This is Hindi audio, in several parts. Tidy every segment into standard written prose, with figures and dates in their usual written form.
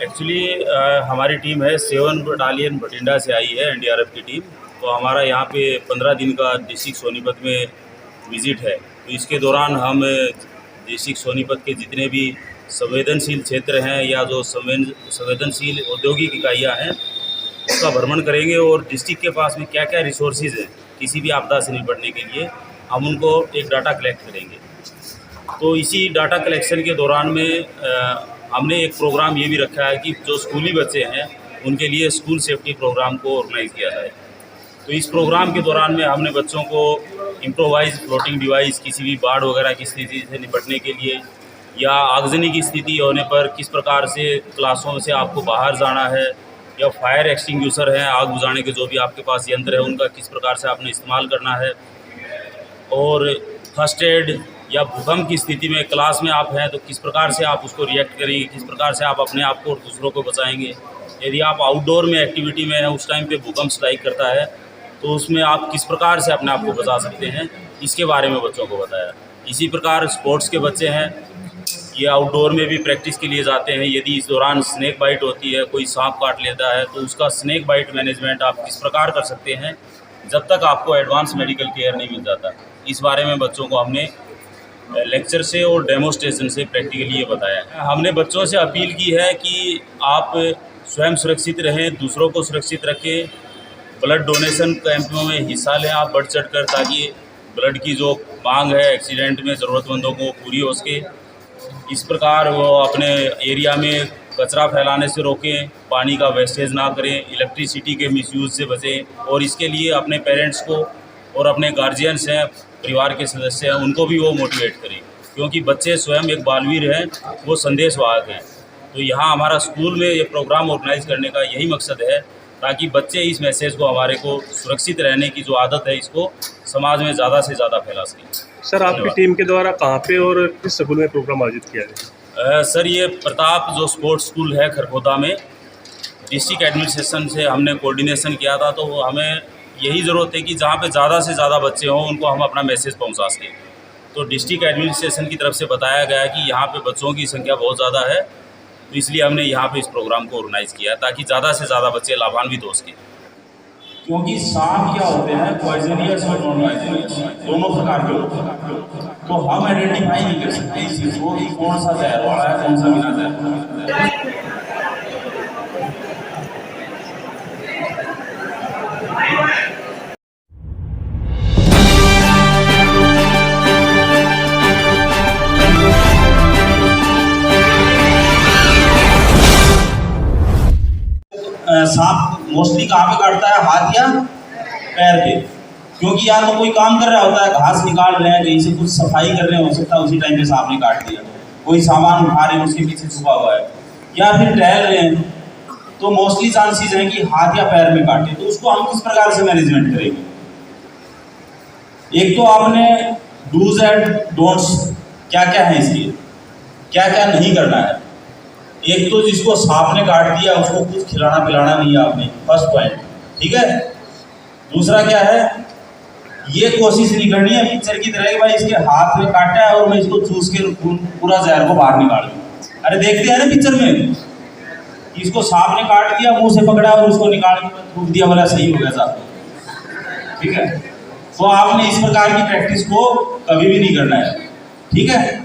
एक्चुअली हमारी टीम है 7 बटालियन बठिंडा से आई है, एनडीआरएफ की टीम। तो हमारा यहाँ पे 15 दिन का डिस्ट्रिक्ट सोनीपत में विज़िट है। तो इसके दौरान हम डिस्ट्रिक्ट सोनीपत के जितने भी संवेदनशील क्षेत्र हैं या जो संवेदनशील औद्योगिक इकाइयाँ हैं उसका भ्रमण करेंगे, और डिस्ट्रिक्ट के पास में क्या क्या रिसोर्सेज हैं किसी भी आपदा से निपटने के लिए, हम उनको एक डाटा कलेक्ट करेंगे। तो इसी डाटा कलेक्शन के दौरान में हमने एक प्रोग्राम ये भी रखा है कि जो स्कूली बच्चे हैं उनके लिए स्कूल सेफ्टी प्रोग्राम को ऑर्गेनाइज़ किया जाए। तो इस प्रोग्राम के दौरान में हमने बच्चों को इम्प्रोवाइज फ्लोटिंग डिवाइस, किसी भी बाढ़ वगैरह की स्थिति से निपटने के लिए या आगजनी की स्थिति होने पर किस प्रकार से क्लासों से आपको बाहर जाना है, या फायर एक्सटिंग्विशर है, आग बुझाने के जो भी आपके पास यंत्र है उनका किस प्रकार से आपने इस्तेमाल करना है, और फर्स्ट एड या भूकंप की स्थिति में क्लास में आप हैं तो किस प्रकार से आप उसको रिएक्ट करेंगे, किस प्रकार से आप अपने आप को और दूसरों को बचाएंगे। यदि आप आउटडोर में एक्टिविटी में हैं, उस टाइम पे भूकंप स्ट्राइक करता है तो उसमें आप किस प्रकार से अपने आप को बचा सकते हैं, इसके बारे में बच्चों को बताया। इसी प्रकार स्पोर्ट्स के बच्चे हैं, ये आउटडोर में भी प्रैक्टिस के लिए जाते हैं। यदि इस दौरान स्नेक बाइट होती है, कोई सांप काट लेता है, तो उसका स्नेक बाइट मैनेजमेंट आप किस प्रकार कर सकते हैं जब तक आपको एडवांस मेडिकल केयर नहीं मिल जाता। इस बारे में बच्चों को हमने लेक्चर से और डेमोस्ट्रेशन से प्रैक्टिकली ये बताया है। हमने बच्चों से अपील की है कि आप स्वयं सुरक्षित रहें, दूसरों को सुरक्षित रखें, ब्लड डोनेशन कैंपों में हिस्सा लें आप बढ़ चढ़ कर, ताकि ब्लड की जो मांग है एक्सीडेंट में ज़रूरतमंदों को पूरी हो सके। इस प्रकार वो अपने एरिया में कचरा फैलाने से रोकें, पानी का वेस्टेज ना करें, इलेक्ट्रिसिटी के मिसयूज़ से बचें, और इसके लिए अपने पेरेंट्स को और अपने गार्जियंस हैं, परिवार के सदस्य हैं, उनको भी वो मोटिवेट करें, क्योंकि बच्चे स्वयं एक बालवीर हैं, वो संदेशवाहक हैं। तो यहाँ हमारा स्कूल में ये प्रोग्राम ऑर्गेनाइज़ करने का यही मकसद है, ताकि बच्चे इस मैसेज को, हमारे को सुरक्षित रहने की जो आदत है, इसको समाज में ज़्यादा से ज़्यादा फैला सकें। सर, आपकी टीम के द्वारा कहाँ पे और किस स्कूल में प्रोग्राम आयोजित किया गया? सर, ये प्रताप जो स्पोर्ट्स स्कूल है खरखोदा में, डिस्ट्रिक्ट एडमिनिस्ट्रेशन से हमने कोऑर्डिनेशन किया था। तो हमें यही ज़रूरत है कि जहाँ पे ज़्यादा से ज़्यादा बच्चे हों उनको हम अपना मैसेज पहुँचा सकें। तो डिस्ट्रिक्ट एडमिनिस्ट्रेशन की तरफ से बताया गया है कि यहाँ पे बच्चों की संख्या बहुत ज़्यादा है, तो इसलिए हमने यहाँ पे इस प्रोग्राम को ऑर्गेनाइज़ किया ताकि ज़्यादा से ज़्यादा बच्चे लाभान्वित हो सकें। क्योंकि सांप क्या होते हैं, पॉइजनियस और नॉन पॉइजनियस दोनों प्रकार के होते हैं। तो हम आइडेंटिफाई नहीं कर सकते इस चीज़ को कि कौन सा जहर वाला है, कौन सा बिना जहर वाला है। सांप मोस्टली कहाँ पे काटता है, हाथ या पैर पे, क्योंकि या तो कोई काम कर रहा होता है, घास निकाल रहे हैं, कहीं से कुछ सफाई कर रहे हैं, हो सकता है उसी टाइम पे सांप ने काट दिया। कोई सामान उठा रहे हैं, उसके पीछे छुपा हुआ है, या फिर टहल रहे हैं, तो मोस्टली चांसेस हैं कि हाथ या पैर में काटे। तो उसको हम किस प्रकार से मैनेजमेंट करेंगे? एक तो आपने डूज एंड डोंट्स क्या क्या है इसलिए, क्या क्या नहीं करना है। एक तो जिसको सांप ने काट दिया उसको कुछ खिलाना पिलाना नहीं है आपने, फर्स्ट पॉइंट, ठीक है। दूसरा क्या है, ये कोशिश नहीं करनी है पिक्चर की तरह कि भाई इसके हाथ में काटा है और मैं इसको चूस के पूरा जहर को बाहर निकाल दूं। अरे देखते हैं ना पिक्चर में, इसको सांप ने काट दिया, मुंह से पकड़ा और उसको निकाल के थूक दिया, बोला सही हो गया साहब, ठीक है। तो आपने इस प्रकार की प्रैक्टिस को कभी भी नहीं करना है, ठीक है।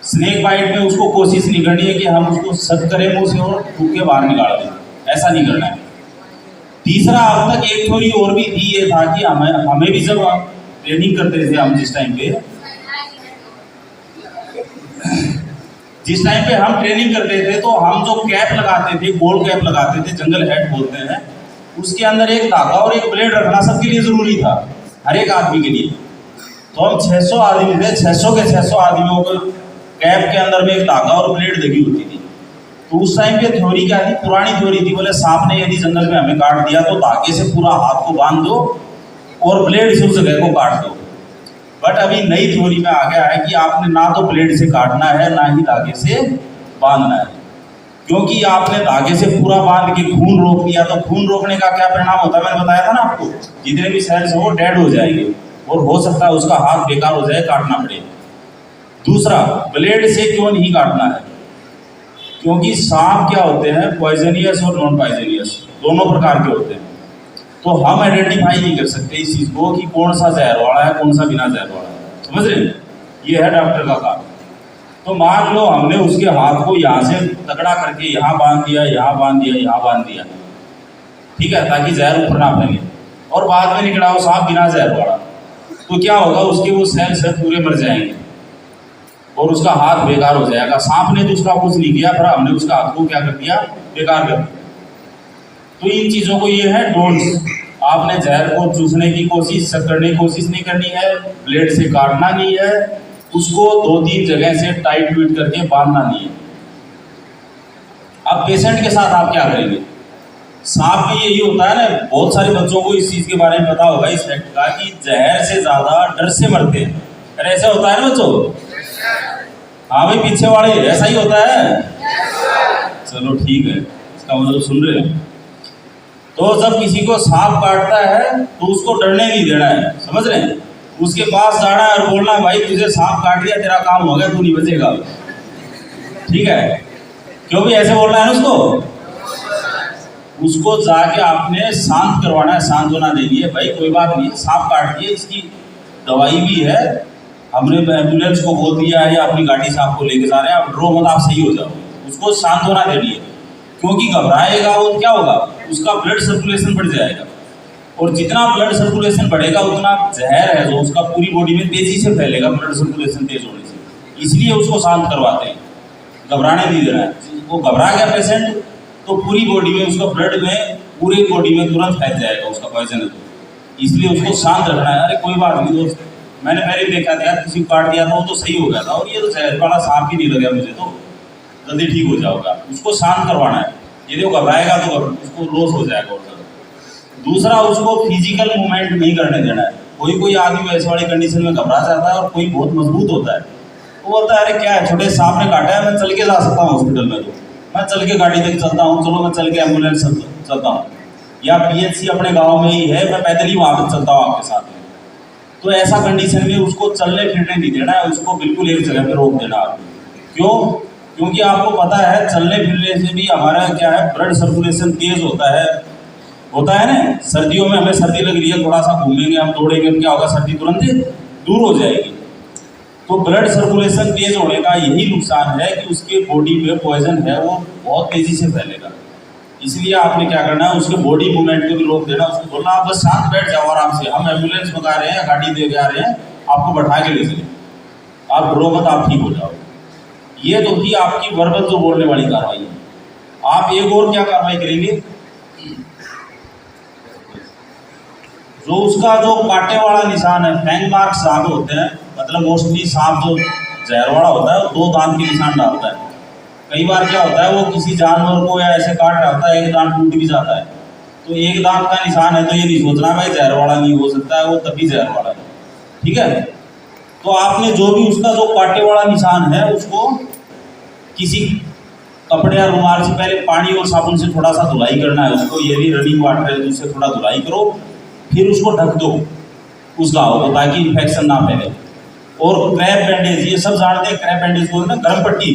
स्नेक बाइट में उसको कोशिश नहीं करनी है कि हम उसको सख्त करें मुंह से और थूक के बाहर निकाल दें, ऐसा नहीं करना है। तीसरा, अब तक एक थोड़ी और भी थी, ये था कि हमें भी जब ट्रेनिंग करते थे हम, जिस टाइम पे हम ट्रेनिंग करते थे, तो हम जो कैप लगाते थे, गोल्ड कैप लगाते थे, जंगल हेड बोलते हैं, उसके अंदर एक धागा और एक ब्लेड रखना सबके लिए जरूरी था, हर एक आदमी के लिए। तो हम 600 आदमी थे, 600 के 600 आदमियों को कैप के अंदर में एक धागा और ब्लेड लगी होती थी। तो उस टाइम पे थ्योरी क्या थी, पुरानी थ्योरी थी, बोले सांप ने यदि जंगल में हमें काट दिया तो धागे से पूरा हाथ को बांध दो और ब्लेड से उस जगह को काट दो। बट अभी नई थ्योरी में आ गया है कि आपने ना तो ब्लेड से काटना है, ना ही धागे से बांधना है, क्योंकि आपने धागे से पूरा बांध के खून रोक दिया तो खून रोकने का क्या परिणाम होता है, मैंने बताया था ना आपको, जितने भी सेल्स हैं वो डेड हो जाएंगे और हो सकता है उसका हाथ बेकार हो जाए, काटना पड़े। दूसरा, ब्लेड से क्यों नहीं काटना है, क्योंकि सांप क्या होते हैं, पॉइजनियस और नॉन पॉइजनियस दोनों प्रकार के होते हैं। तो हम आइडेंटिफाई नहीं कर सकते इस चीज़ को कि कौन सा जहर वाला है, कौन सा बिना जहर वाला है। समझ रहे हैं? ये है डॉक्टर का काम। तो मान लो हमने उसके हाथ को यहाँ से तगड़ा करके यहाँ बांध दिया, यहाँ बांध दिया, यहाँ बांध दिया, ठीक है, ताकि जहर ऊपर ना फैले, और बाद में निकला वो सांप बिना जहर वाला, तो क्या होगा, उसके वो सेल्स है पूरे मर जाएंगे और उसका हाथ बेकार हो जाएगा। सांप ने तो उसका कुछ नहीं किया, पर हमने उसका हाथ को क्या कर दिया, बेकार कर दिया। तो इन चीज़ों को ये है डोंट्स। आपने जहर को चूसने की कोशिश करने की कोशिश नहीं करनी है, ब्लेड से काटना नहीं है, उसको 2-3 जगह से टाइट ट्वीट करके बांधना नहीं है। अब पेशेंट के साथ आप क्या करेंगे? सांप भी यही होता है ना, बहुत सारे बच्चों को इस चीज़ के बारे में पता होगा, इस फैक्ट का, कि जहर से ज़्यादा डर से मरते हैं। अरे ऐसा होता है ना बच्चों? हाँ भाई, पीछे वाले ऐसा ही होता है। चलो ठीक है, इसका मतलब सुन रहे हो। तो जब किसी को सांप काटता है तो उसको डरने नहीं देना है, समझ रहे हैं? उसके पास जाना है और बोलना है, भाई तुझे सांप काट दिया, तेरा काम हो गया, तू नहीं बचेगा, ठीक है? क्यों भी ऐसे बोलना है उसको जाके आपने शांत करवाना है, सांत्वना देनी है, भाई कोई बात नहीं, सांप काट दिए, इसकी दवाई भी है, हमने एम्बुलेंस को बोल दिया है या अपनी गाड़ी से आपको लेके जा रहे हैं, आप डरो मत, आप सही हो जाओ। उसको सांत्वना देनी है, क्योंकि घबराएगा वो क्या होगा, उसका ब्लड सर्कुलेशन बढ़ जाएगा, और जितना ब्लड सर्कुलेशन बढ़ेगा उतना जहर है जो उसका पूरी बॉडी में तेजी से फैलेगा, ब्लड सर्कुलेशन तेज होने से। इसलिए उसको शांत करवाते हैं, घबराने नहीं देना है। वो घबरा गया पेशेंट तो पूरी बॉडी में उसका ब्लड में पूरी बॉडी में तुरंत फैल जाएगा उसका पॉइजन, इसलिए उसको शांत रखना है। अरे कोई बात नहीं दोस्त, मैंने पहले देखा था यार, किसी को काट दिया था वो तो सही हो गया था, और ये तो जहर वाला सांप ही नहीं लगा मुझे, तो जल्दी ठीक हो जाओगा। उसको शांत करवाना है, यदि वो घबराएगा तो उसको लॉस हो जाएगा और ज़्यादा। दूसरा, उसको फिजिकल मूवमेंट नहीं करने देना है। कोई आदमी वैसे वाली कंडीशन में घबरा जाता है और कोई बहुत मजबूत होता है, वो बोलता है अरे क्या है, छोटे सांप ने काटा है, मैं चल के जा सकता हूँ हॉस्पिटल में, तो मैं चल के गाड़ी तक चलता हूँ, चलो मैं चल के एम्बुलेंस चलता हूँ, या PHC अपने गाँव में ही है, मैं पैदल ही वहाँ तक चलता हूँ आपके साथ में। तो ऐसा कंडीशन में उसको चलने फिरने नहीं देना है, उसको बिल्कुल एक जगह पे रोक देना आप। क्यों? क्योंकि आपको पता है चलने फिरने से भी हमारा क्या है, ब्लड सर्कुलेशन तेज होता है ना। सर्दियों में हमें सर्दी लग रही है, थोड़ा सा घूमेंगे, हम दौड़ेंगे, तो क्या होगा, सर्दी तुरंत दूर हो जाएगी। तो ब्लड सर्कुलेशन तेज होने का यही नुकसान है कि उसके बॉडी में पॉइजन है वो बहुत तेजी से फैलेगा। इसलिए आपने क्या करना है, उसके बॉडी मूवमेंट को भी रोक देना, उसको बोलना आप बस शांत बैठ जाओ आराम से, हम एम्बुलेंस मंगा रहे हैं, गाड़ी दे के आ रहे हैं, आपको बैठा के ले चले, आप डरो मत, आप ठीक हो जाओ। ये तो थी आपकी वर्बल जो बोलने वाली कार्रवाई है। आप एक और क्या कार्रवाई करेंगे, जो उसका जो कांटे वाला निशान है, फैंग मार्क्स जहाँ पे होते हैं, मतलब मोस्टली सांप जो जहर वाला होता है वो 2 दांत के निशान डालता है। कई बार क्या होता है, वो किसी जानवर को या ऐसे काट रहा होता है, एक दांत टूट भी जाता है, तो एक दांत का निशान है, तो ये नहीं सोचना भाई जहर वाला नहीं हो सकता है, वो तभी जहर वाला है, ठीक है। तो आपने जो भी उसका जो कांटे वाला निशान है, उसको किसी कपड़े या रुमाल से पहले पानी और साबुन से थोड़ा सा धुलाई करना है उसको, ये भी रनिंग वाटर है, उससे थोड़ा धुलाई करो, फिर उसको ढक दो उस घाव को, ताकि इन्फेक्शन ना फैले। और क्रैप बैंडेज, ये सब जानते हैं क्रैप बैंडेज को ना, गर्म पट्टी।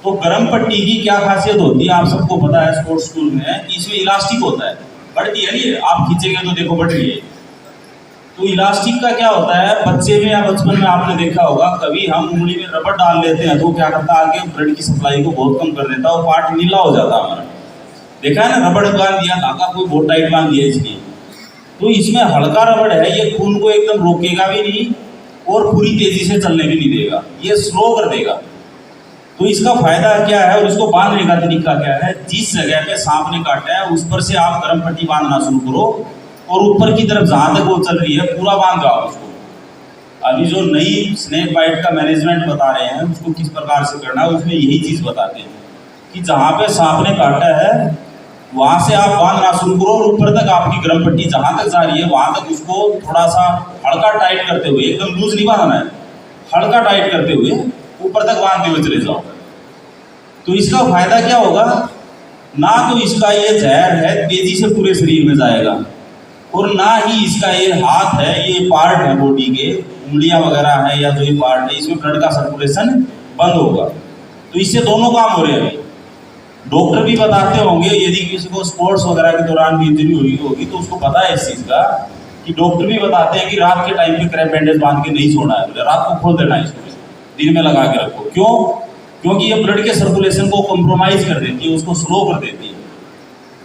तो गर्म पट्टी की क्या खासियत होती है, आप सबको पता है स्पोर्ट्स स्कूल में, इसमें इलास्टिक होता है, बढ़ती है नहीं, आप खींचेंगे तो देखो बढ़ रही है। तो इलास्टिक का क्या होता है, बच्चे में या बचपन में आपने देखा होगा, कभी हम उंगली में रबड़ डाल लेते हैं तो क्या करता है, आगे ब्लड की सप्लाई को बहुत कम कर देता है, वो पार्ट नीला हो जाता है हमारा। देखा है ना, रबड़ बांध दिया, धागा कोई बहुत टाइट बांध दिया इसकी, तो इसमें हल्का रबड़ है, ये खून को एकदम रोकेगा भी नहीं और पूरी तेजी से चलने भी नहीं देगा, ये स्लो कर देगा। तो इसका फायदा क्या है और इसको बांधने का तरीका क्या है, जिस जगह पे सांप ने काटा है उस पर से आप गर्म पट्टी बांधना शुरू करो, और ऊपर की तरफ जहाँ तक वो चल रही है पूरा बांध दो आप उसको। अभी जो नई स्नेक बाइट का मैनेजमेंट बता रहे हैं उसको किस प्रकार से करना है, उसमें यही चीज़ बताते हैं कि जहाँ पे सांप ने काटा है वहाँ से आप बांधना शुरू करो, और ऊपर तक आपकी गर्म पट्टी जहाँ तक जा रही है वहाँ तक उसको थोड़ा सा हल्का टाइट करते हुए, एकदम लूज नहीं बांधना है, हल्का टाइट करते हुए ऊपर तक बांधते हुए चले जाओ। तो इसका फायदा क्या होगा, ना तो इसका ये जहर है तेजी से पूरे शरीर में जाएगा, और ना ही इसका ये हाथ है, ये पार्ट है बॉडी के, उंगलियां वगैरह है या जो ये पार्ट है, इसमें ब्लड का सर्कुलेशन बंद होगा। तो तो इससे दोनों काम हो रहे हैं। डॉक्टर भी बताते होंगे, यदि किसी को स्पोर्ट्स वगैरह के दौरान भी इंजरी हुई होगी तो उसको पता है इस चीज़ का, कि डॉक्टर भी बताते हैं कि रात के टाइम पे क्रैप बैंडेज बांध के नहीं सोना है, रात को खोल देना है इसको, दिन में लगा के रखो। क्यों? क्योंकि ये ब्लड के सर्कुलेशन को कॉम्प्रोमाइज कर देती है, उसको स्लो कर देती है।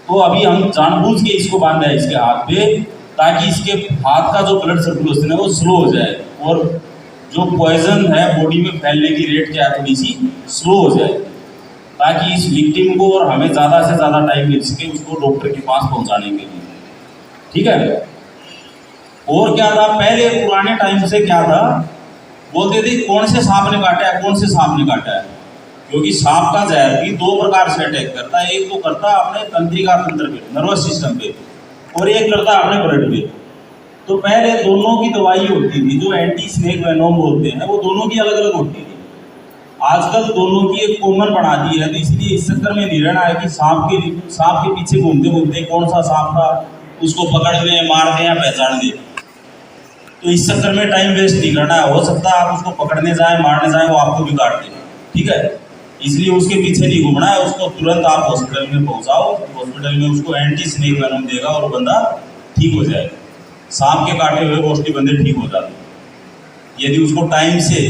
तो अभी हम जानबूझ के इसको बांधा है इसके हाथ पे, ताकि इसके हाथ का जो ब्लड सर्कुलेशन है वो स्लो हो जाए, और जो पॉइजन है बॉडी में फैलने की रेट क्या है थोड़ी सी स्लो हो जाए, ताकि इस विक्टिम को और हमें ज़्यादा से ज़्यादा टाइम मिल सके उसको डॉक्टर के पास पहुंचाने के लिए। ठीक है। और क्या था, पहले पुराने टाइम से क्या था, बोलते थे कौन से सांप ने काटा है, कौन से सांप ने काटा है, क्योंकि सांप का जहर भी दो प्रकार से अटैक करता है। एक तो करता है अपने तंत्रिका तंत्र पे, नर्वस सिस्टम पे, और एक करता है अपने ब्लड पे। तो पहले दोनों की दवाई होती थी, जो एंटी स्नेक वेनोम बोलते हैं, वो दोनों की अलग अलग होती थी। आजकल दोनों की एक कॉमन बना दी है, तो इसलिए इस चक्कर में नहीं रहना है कि सांप के पीछे घूमते घूमते कौन सा सांप था उसको पकड़ दें, मार दें या पहचान दें। तो इस चक्कर में टाइम वेस्ट नहीं करना है। हो सकता है आप उसको पकड़ने जाएं, मारने जाएं, वो आपको भी काट दें। ठीक है, इसलिए उसके पीछे नहीं घूमना है, उसको तुरंत आप हॉस्पिटल में पहुंचाओ। हॉस्पिटल में उसको एंटी स्नेक वेनम देगा और बंदा ठीक हो जाएगा। सांप के काटे हुए मोस्टली बंदे ठीक हो जाते हैं यदि उसको टाइम से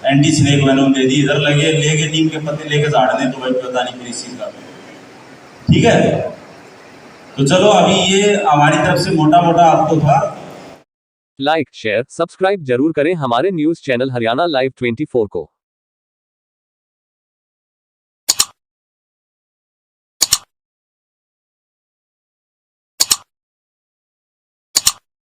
एंटी स्नेक वेनम दे दी। इधर लेके नीम के पत्ते लेके झाड़ दें तो भाई पता नहीं किस चीज़ का। ठीक है, तो चलो अभी ये हमारी तरफ से मोटा मोटा आपको था। लाइक शेयर सब्सक्राइब जरूर करें हमारे न्यूज चैनल हरियाणा लाइव 24 को।